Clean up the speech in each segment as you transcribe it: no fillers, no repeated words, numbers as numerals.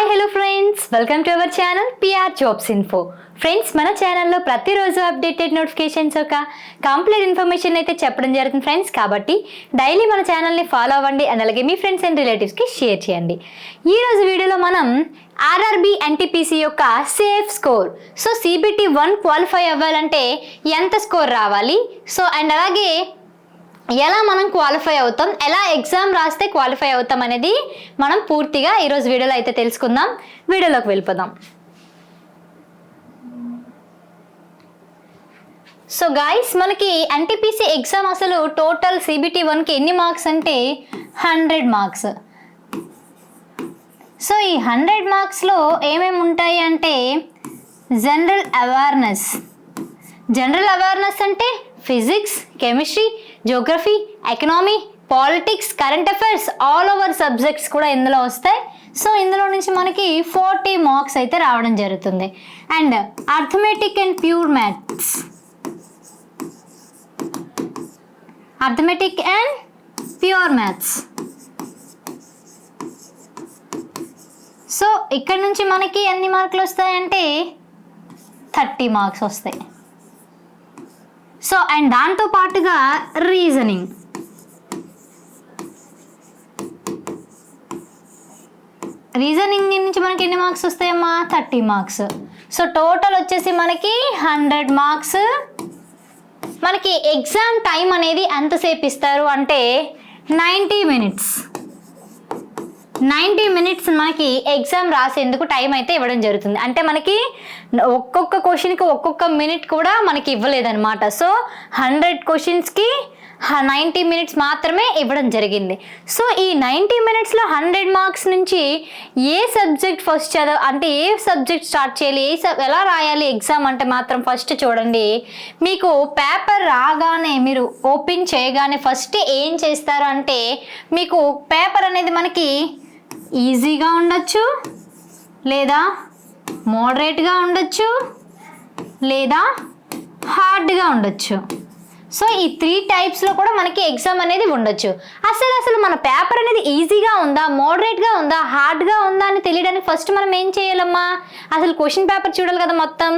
Hi hello friends, welcome to our channel PR jobs info. Friends, మన ఛానల్లో ప్రతిరోజు updated notifications ఒక complete information అయితే చెప్పడం జరుగుతుంది ఫ్రెండ్స్. కాబట్టి డైలీ మన ఛానల్ని ఫాలో అవ్వండి అండ్ అలాగే మీ ఫ్రెండ్స్ అండ్ రిలేటివ్స్కి షేర్ చేయండి. ఈరోజు వీడియోలో మనం ఆర్ఆర్బీ ఎన్టీపీసీ యొక్క safe score, so CBT 1 qualify అవ్వాలంటే ఎంత స్కోర్ రావాలి, సో అండ్ అలాగే ఎలా మనం క్వాలిఫై అవుతాం, ఎలా ఎగ్జామ్ రాస్తే క్వాలిఫై అవుతాం అనేది మనం పూర్తిగా ఈరోజు వీడియోలో అయితే తెలుసుకుందాం. వీడియోలోకి వెళ్ళిపోదాం. సో గాయస్, మనకి ఎన్టీపీసీ ఎగ్జామ్ అసలు టోటల్ CBT 1కి ఎన్ని మార్క్స్ అంటే 100 మార్క్స్. సో ఈ 100 మార్క్స్లో ఏమేమి ఉంటాయి అంటే జనరల్ అవేర్నెస్ అంటే physics, chemistry, Geography, economy, politics, current affairs, all over subjects కూడా ఇందులో వస్తాయి. సో ఇందులో నుంచి మనకి 40 మార్క్స్ అయితే రావడం జరుగుతుంది. And arithmetic and pure maths. So ఇక్కడ నుంచి మనకి ఎన్ని మార్కులు వస్తాయంటే 30 మార్క్స్ వస్తాయి. సో అండ్ దాంతో పాటుగా రీజనింగ్ నుంచి మనకి ఎన్ని మార్క్స్ వస్తాయమ్మా 30 మార్క్స్. సో టోటల్ వచ్చేసి మనకి 100 మార్క్స్. మనకి ఎగ్జామ్ టైం అనేది ఎంతసేపు ఇస్తారు అంటే 90 మినిట్స్ మనకి ఎగ్జామ్ రాసేందుకు టైం అయితే ఇవ్వడం జరుగుతుంది. అంటే మనకి ఒక్కొక్క క్వశ్చన్కి ఒక్కొక్క మినిట్ కూడా మనకి ఇవ్వలేదన్నమాట. సో 100 క్వశ్చన్స్కి 90 మినిట్స్ మాత్రమే ఇవ్వడం జరిగింది. సో ఈ 90 మినిట్స్లో 100 మార్క్స్ నుంచి ఏ సబ్జెక్ట్ ఫస్ట్ అంటే ఏ సబ్జెక్ట్ స్టార్ట్ చేయాలి, ఎలా రాయాలి ఎగ్జామ్ అంటే మాత్రం ఫస్ట్ చూడండి. మీకు పేపర్ రాగానే మీరు ఓపెన్ చేయగానే ఫస్ట్ ఏం చేస్తారు అంటే మీకు పేపర్ అనేది మనకి ఈజీగా ఉండొచ్చు, లేదా మోడరేట్గా ఉండొచ్చు, లేదా హార్డ్గా ఉండొచ్చు. సో ఈ 3 టైప్స్లో కూడా మనకి ఎగ్జామ్ అనేది ఉండొచ్చు. అసలు మన పేపర్ అనేది ఈజీగా ఉందా, మోడరేట్గా ఉందా, హార్డ్గా ఉందా అని తెలియడానికి ఫస్ట్ మనం ఏం చేయాలమ్మా, అసలు క్వశ్చన్ పేపర్ చూడాలి కదా మొత్తం.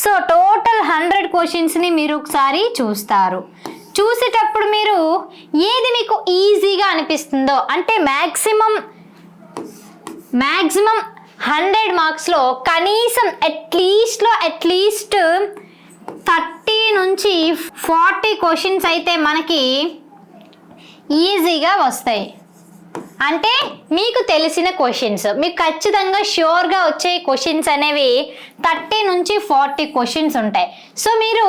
సో టోటల్ 100 క్వశ్చన్స్ని మీరు ఒకసారి చూస్తారు. చూసేటప్పుడు మీరు ఏది మీకు ఈజీగా అనిపిస్తుందో అంటే మ్యాక్సిమం 100 మార్క్స్లో కనీసం అట్లీస్ట్ 30 నుంచి 40 క్వశ్చన్స్ అయితే మనకి ఈజీగా వస్తాయి. అంటే మీకు తెలిసిన క్వశ్చన్స్, మీకు ఖచ్చితంగా ష్యూర్గా వచ్చే క్వశ్చన్స్ అనేవి 30 నుంచి 40 క్వశ్చన్స్ ఉంటాయి. సో మీరు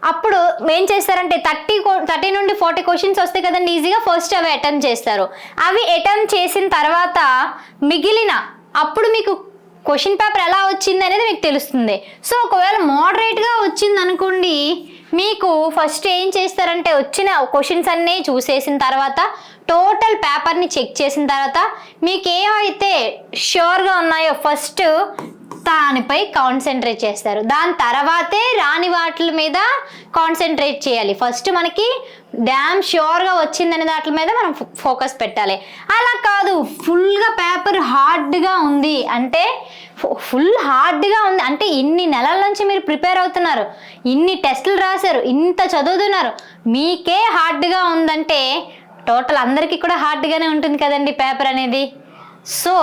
అప్పుడు ఏం చేస్తారంటే 30 నుండి 40 క్వశ్చన్స్ వస్తాయి కదండి ఈజీగా, ఫస్ట్ అవి అటెంప్ట్ చేస్తారు. అవి అటెంప్ట్ చేసిన తర్వాత మిగిలిన అప్పుడు మీకు క్వశ్చన్ పేపర్ ఎలా వచ్చింది అనేది మీకు తెలుస్తుంది. సో ఒకవేళ మోడరేట్గా వచ్చింది అనుకోండి, మీకు ఫస్ట్ ఏం చేస్తారంటే వచ్చిన క్వశ్చన్స్ అన్నీ చూసేసిన తర్వాత టోటల్ పేపర్ని చెక్ చేసిన తర్వాత మీకు ఏమైతే ష్యూర్గా ఉన్నాయో ఫస్ట్ దానిపై కాన్సన్ట్రేట్ చేస్తారు. దాని తర్వాతే రాని వాటి మీద కాన్సన్ట్రేట్ చేయాలి. ఫస్ట్ మనకి డ్యామ్ ష్యూర్గా వచ్చిందనే వాటి మీద మనం ఫోకస్ పెట్టాలి. అలా కాదు, ఫుల్గా పేపర్ హార్డ్గా ఉంది అంటే ఇన్ని నెలల నుంచి మీరు ప్రిపేర్ అవుతున్నారు, ఇన్ని టెస్టులు రాశారు, ఇంత చదువుతున్నారు, మీకే హార్డ్గా ఉందంటే టోటల్ అందరికీ కూడా హార్డ్గానే ఉంటుంది కదండి పేపర్ అనేది. సో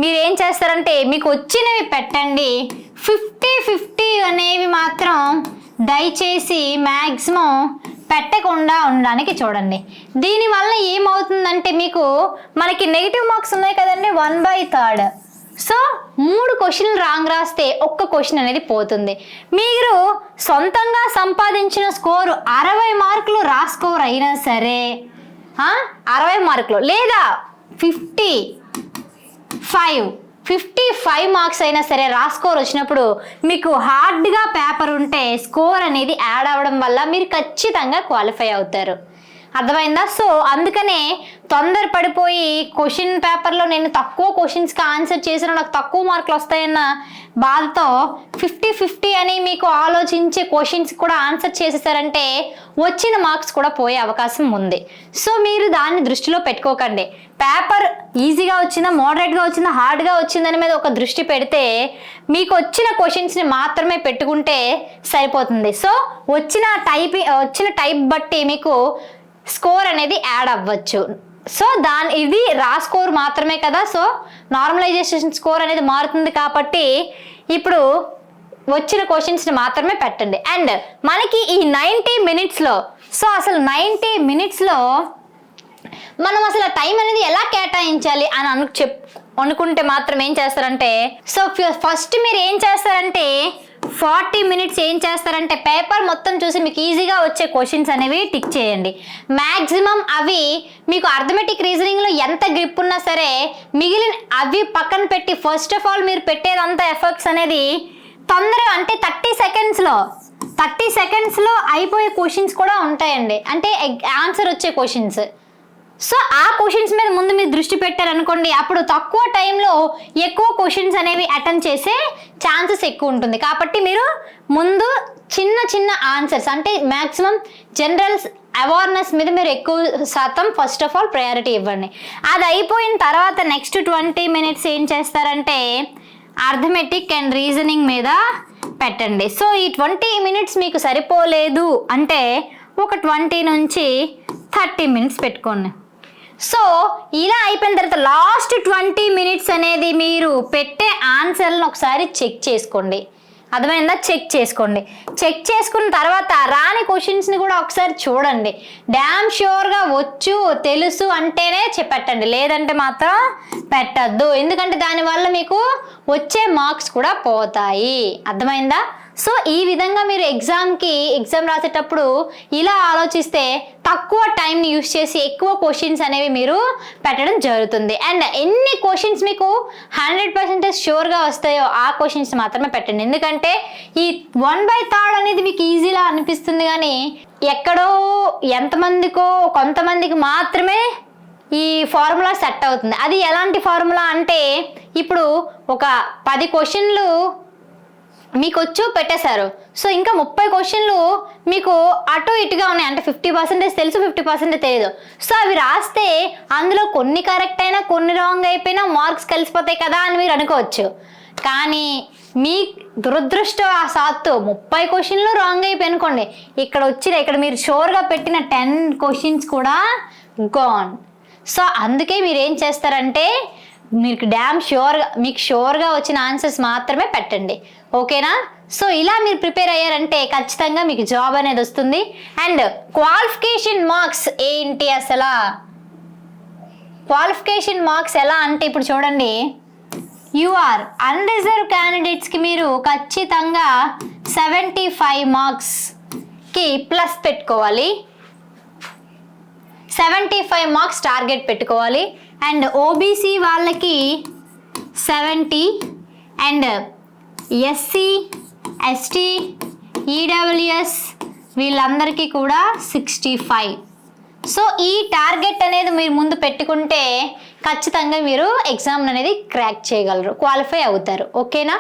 మీరు ఏం చేస్తారంటే మీకు వచ్చినవి పెట్టండి, 50-50 అనేవి మాత్రం దయచేసి మ్యాక్సిమం పెట్టకుండా ఉండడానికి చూడండి. దీనివల్ల ఏమవుతుందంటే మనకి నెగిటివ్ మార్క్స్ ఉన్నాయి కదండి 1/3. సో 3 క్వశ్చన్లు రాంగ్ రాస్తే 1 క్వశ్చన్ అనేది పోతుంది. మీరు సొంతంగా సంపాదించిన స్కోరు 60 మార్కులు స్కోర్ అయినా సరే, 60 మార్కులు లేదా 55 మార్క్స్ అయినా సరే స్కోర్ వచ్చినప్పుడు మీకు హార్డ్గా పేపర్ ఉంటే స్కోర్ అనేది యాడ్ అవ్వడం వల్ల మీరు ఖచ్చితంగా క్వాలిఫై అవుతారు. అర్థమైందా? సో అందుకనే తొందరపడిపోయి క్వశ్చన్ పేపర్లో నేను తక్కువ క్వశ్చన్స్కి ఆన్సర్ చేసిన నాకు తక్కువ మార్కులు వస్తాయన్న బాధతో 50-50 అని మీకు ఆలోచించే క్వశ్చన్స్ కూడా ఆన్సర్ చేసేసారంటే వచ్చిన మార్క్స్ కూడా పోయే అవకాశం ఉంది. సో మీరు దాన్ని దృష్టిలో పెట్టుకోకండి. పేపర్ ఈజీగా వచ్చిందా, మోడరేట్గా వచ్చిందా, హార్డ్గా వచ్చిందని మీద ఒక దృష్టి పెడితే మీకు వచ్చిన క్వశ్చన్స్ని మాత్రమే పెట్టుకుంటే సరిపోతుంది. సో వచ్చిన టైప్ బట్టి మీకు స్కోర్ అనేది యాడ్ అవ్వచ్చు. సో ఇది రా స్కోర్ మాత్రమే కదా. సో నార్మలైజేషన్ స్కోర్ అనేది మారుతుంది కాబట్టి ఇప్పుడు వచ్చిన క్వశ్చన్స్ని మాత్రమే పెట్టండి. అండ్ మనకి ఈ 90 మినిట్స్లో సో అసలు 90 మినిట్స్లో మనం అసలు టైం అనేది ఎలా కేటాయించాలి అని అనుకుంటే మాత్రం ఏం చేస్తారంటే సో ఫస్ట్ మీరు ఏం చేస్తారంటే 40 మినిట్స్ ఏం చేస్తారంటే పేపర్ మొత్తం చూసి మీకు ఈజీగా వచ్చే క్వశ్చన్స్ అనేవి టిక్ చేయండి. మ్యాక్సిమం అవి మీకు అర్థమెటిక్ రీజనింగ్లో ఎంత గ్రిప్ ఉన్నా సరే మిగిలిన అవి పక్కన పెట్టి ఫస్ట్ ఆఫ్ ఆల్ మీరు పెట్టేదంతా ఎఫర్ట్స్ అనేది తొందరగా అంటే 30 సెకండ్స్లో అయిపోయే క్వశ్చన్స్ కూడా ఉంటాయండి. అంటే ఆన్సర్ వచ్చే క్వశ్చన్స్. సో ఆ క్వశ్చన్స్ మీద ముందు మీరు దృష్టి పెట్టారనుకోండి, అప్పుడు తక్కువ టైంలో ఎక్కువ క్వశ్చన్స్ అనేవి అటెంప్ట్ చేసే ఛాన్సెస్ ఎక్కువ ఉంటుంది. కాబట్టి మీరు ముందు చిన్న ఆన్సర్స్ అంటే మ్యాక్సిమం జనరల్ అవేర్నెస్ మీద మీరు ఎక్కువ శాతం ఫస్ట్ ఆఫ్ ఆల్ ప్రయారిటీ ఇవ్వండి. అది అయిపోయిన తర్వాత నెక్స్ట్ 20 మినిట్స్ ఏం చేస్తారంటే అర్థమెటిక్ అండ్ రీజనింగ్ మీద పెట్టండి. సో ఈ 20 మినిట్స్ మీకు సరిపోలేదు అంటే ఒక 20 నుంచి 30 మినిట్స్ పెట్టుకోండి. సో ఇలా అయిపోయిన తర్వాత లాస్ట్ 20 మినిట్స్ అనేది మీరు పెట్టే ఆన్సర్లను ఒకసారి చెక్ చేసుకోండి. అర్థమైందా? చెక్ చేసుకున్న తర్వాత రాని క్వశ్చన్స్ని కూడా ఒకసారి చూడండి. డ్యామ్ ష్యూర్గా వచ్చు తెలుసు అంటేనే పెట్టండి, లేదంటే మాత్రం పెట్టద్దు. ఎందుకంటే దానివల్ల మీకు వచ్చే మార్క్స్ కూడా పోతాయి. అర్థమైందా? సో ఈ విధంగా మీరు ఎగ్జామ్ రాసేటప్పుడు ఇలా ఆలోచిస్తే తక్కువ టైంని యూస్ చేసి ఎక్కువ క్వశ్చన్స్ అనేవి మీరు పెట్టడం జరుగుతుంది. అండ్ ఎన్ని క్వశ్చన్స్ మీకు 100% ష్యూర్గా వస్తాయో ఆ క్వశ్చన్స్ మాత్రమే పెట్టండి. ఎందుకంటే ఈ 1/3 అనేది మీకు ఈజీలా అనిపిస్తుంది, కానీ ఎక్కడో కొంతమందికి మాత్రమే ఈ ఫార్ములా సెట్ అవుతుంది. అది ఎలాంటి ఫార్ములా అంటే ఇప్పుడు ఒక 10 క్వశ్చన్లు మీకు వచ్చు పెట్టేశారు. సో ఇంకా 30 క్వశ్చన్లు మీకు అటు ఇటుగా ఉన్నాయి, అంటే 50% తెలుసు 50% తెలియదు. సో అవి రాస్తే అందులో కొన్ని కరెక్ట్ అయినా కొన్ని రాంగ్ అయిపోయినా మార్క్స్ కలిసిపోతాయి కదా అని మీరు అనుకోవచ్చు. కానీ మీ దురదృష్టవశాత్తు 30 క్వశ్చన్లు రాంగ్ అయిపోయి అనుకోండి, ఇక్కడ మీరు షోర్గా పెట్టిన 10 క్వశ్చన్స్ కూడా గాన్. సో అందుకే మీరు ఏం చేస్తారంటే మీకు మీకు షూర్గా వచ్చిన ఆన్సర్స్ మాత్రమే పెట్టండి. ఓకేనా? సో ఇలా మీరు ప్రిపేర్ అయ్యారంటే ఖచ్చితంగా మీకు జాబ్ అనేది వస్తుంది. అండ్ క్వాలిఫికేషన్ మార్క్స్ ఏంటి అసలు? క్వాలిఫికేషన్ మార్క్స్ ఎలా అంటే ఇప్పుడు చూడండి, యూఆర్ అన్రిజర్వ్ క్యాండిడేట్స్కి మీరు ఖచ్చితంగా 75 మార్క్స్కి ప్లస్ పెట్టుకోవాలి. 75 మార్క్స్ టార్గెట్ పెట్టుకోవాలి. అండ్ ఓబీసీ వాళ్ళకి 70 అండ్ ఎస్సీ ఎస్టీ ఈడబ్ల్యూఎస్ వీళ్ళందరికీ కూడా 65. సో ఈ టార్గెట్ అనేది మీరు ముందు పెట్టుకుంటే ఖచ్చితంగా మీరు ఎగ్జామ్ అనేది క్రాక్ చేయగలరు, క్వాలిఫై అవుతారు. ఓకేనా?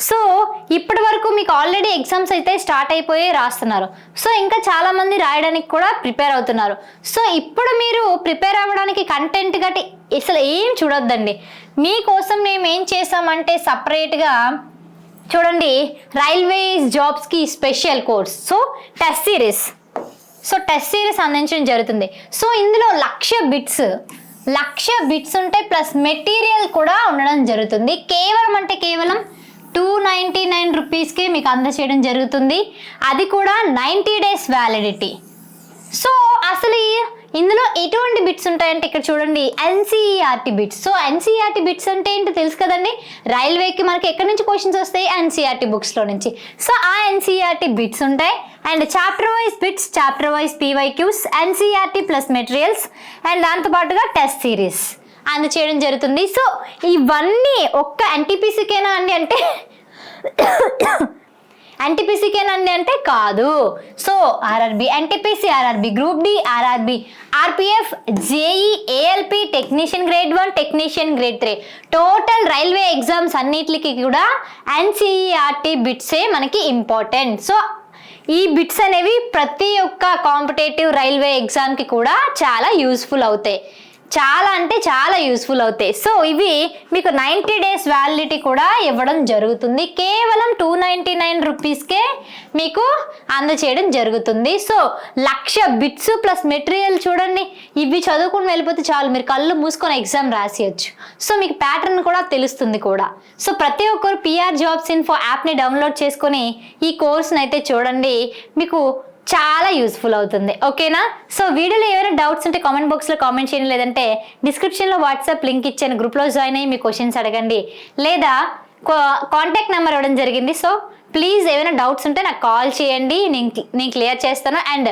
సో ఇప్పటి వరకు మీకు ఆల్రెడీ ఎగ్జామ్స్ అయితే స్టార్ట్ అయిపోయి రాస్తున్నారు. సో ఇంకా చాలామంది రాయడానికి కూడా ప్రిపేర్ అవుతున్నారు. సో ఇప్పుడు మీరు ప్రిపేర్ అవ్వడానికి కంటెంట్ గట్టి అసలు ఏం చూడొద్దండి. మీకోసం మేము ఏం చేసామంటే సపరేట్గా చూడండి, రైల్వేస్ జాబ్స్కి special course, so test series అందించడం జరుగుతుంది. సో ఇందులో 1,00,000 బిట్స్ ఉంటాయి, ప్లస్ మెటీరియల్ కూడా ఉండడం జరుగుతుంది. కేవలం 299 రూపీస్కే మీకు అందజేయడం జరుగుతుంది. అది కూడా 90 days వ్యాలిడిటీ. సో అసలు ఇందులో ఎటువంటి బిట్స్ ఉంటాయంటే ఇక్కడ చూడండి, NCERT bits. So NCERT bits అంటే ఏంటో తెలుసు కదండి, రైల్వేకి మనకి ఎక్కడి నుంచి క్వశ్చన్స్ వస్తాయి, ఎన్సీఈఆర్టీ బుక్స్లో నుంచి. సో ఆ ఎన్సీఈఆర్టీ బిట్స్ ఉంటాయి. And chapter wise bits, chapter wise PYQs, NCERT plus materials, and దాంతోపాటుగా టెస్ట్ సిరీస్ అందచేయడం జరుగుతుంది. సో ఇవన్నీ ఒక్క ఎన్టీపీసీకేనా అండి అంటే ఎన్టీపీసీకేనండి అంటే కాదు. So RRB, NTPC, RRB group D, RRB, RPF, JE, ALP, technician grade 1, technician grade 3, total railway exams అన్నిటికి కూడా ఎన్సీఈఆర్టీ బిట్సే మనకి ఇంపార్టెంట్. సో ఈ బిట్స్ అనేవి ప్రతి ఒక్క కాంపిటేటివ్ రైల్వే ఎగ్జామ్కి కూడా చాలా యూస్ఫుల్ అవుతాయి, చాలా అంటే చాలా యూస్ఫుల్ అవుతాయి. సో ఇవి మీకు 90 days వ్యాలిడిటీ కూడా ఇవ్వడం జరుగుతుంది. కేవలం 299 రూపీస్కే మీకు అందచేయడం జరుగుతుంది. సో 1,00,000 బిట్స్ ప్లస్ మెటీరియల్ చూడండి, ఇవి చదువుకుని వెళ్ళిపోతే చాలు, మీరు కళ్ళు మూసుకొని ఎగ్జామ్ రాసేయచ్చు. సో మీకు ప్యాటర్న్ కూడా తెలుస్తుంది కూడా. సో ప్రతి ఒక్కరు పిఆర్ జాబ్స్ ఇన్ఫో యాప్ని డౌన్లోడ్ చేసుకొని ఈ కోర్స్ని అయితే చూడండి, మీకు చాలా యూస్ఫుల్ అవుతుంది. ఓకేనా? సో వీడియోలో ఏమైనా డౌట్స్ ఉంటే కామెంట్ బాక్స్లో కామెంట్ చేయండి, లేదంటే డిస్క్రిప్షన్లో వాట్సాప్ లింక్ ఇచ్చాను, గ్రూప్లో జాయిన్ అయ్యి మీ క్వశ్చన్స్ అడగండి, లేదా కాంటాక్ట్ నెంబర్ ఇవ్వడం జరిగింది. సో ప్లీజ్ ఏమైనా డౌట్స్ ఉంటే నాకు కాల్ చేయండి, నేను క్లియర్ చేస్తాను. అండ్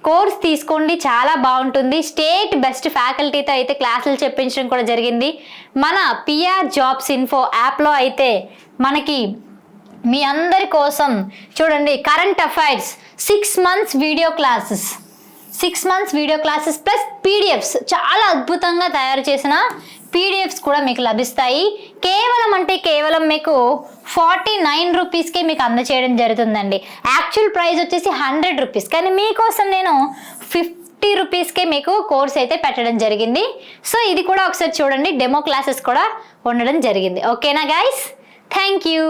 కోర్స్ తీసుకోండి, చాలా బాగుంటుంది. స్టేట్ బెస్ట్ ఫ్యాకల్టీతో అయితే క్లాసులు చెప్పించడం కూడా జరిగింది. మన పిఆర్ జాబ్స్ ఇన్ఫో యాప్లో అయితే మనకి మీ అందరి కోసం చూడండి current affairs 6 months video classes, 6 months video classes plus PDFs, చాలా అద్భుతంగా తయారు చేసిన పీడిఎఫ్స్ కూడా మీకు లభిస్తాయి. కేవలం అంటే కేవలం మీకు 49 రూపీస్కే మీకు అందచేయడం జరుగుతుందండి. యాక్చువల్ ప్రైస్ వచ్చేసి 100 రూపీస్, కానీ మీకోసం నేను 50 రూపీస్కే మీకు కోర్స్ అయితే పెట్టడం జరిగింది. సో ఇది కూడా ఒకసారి చూడండి, డెమో క్లాసెస్ కూడా ఉండడం జరిగింది. ఓకేనా గైస్? Thank you.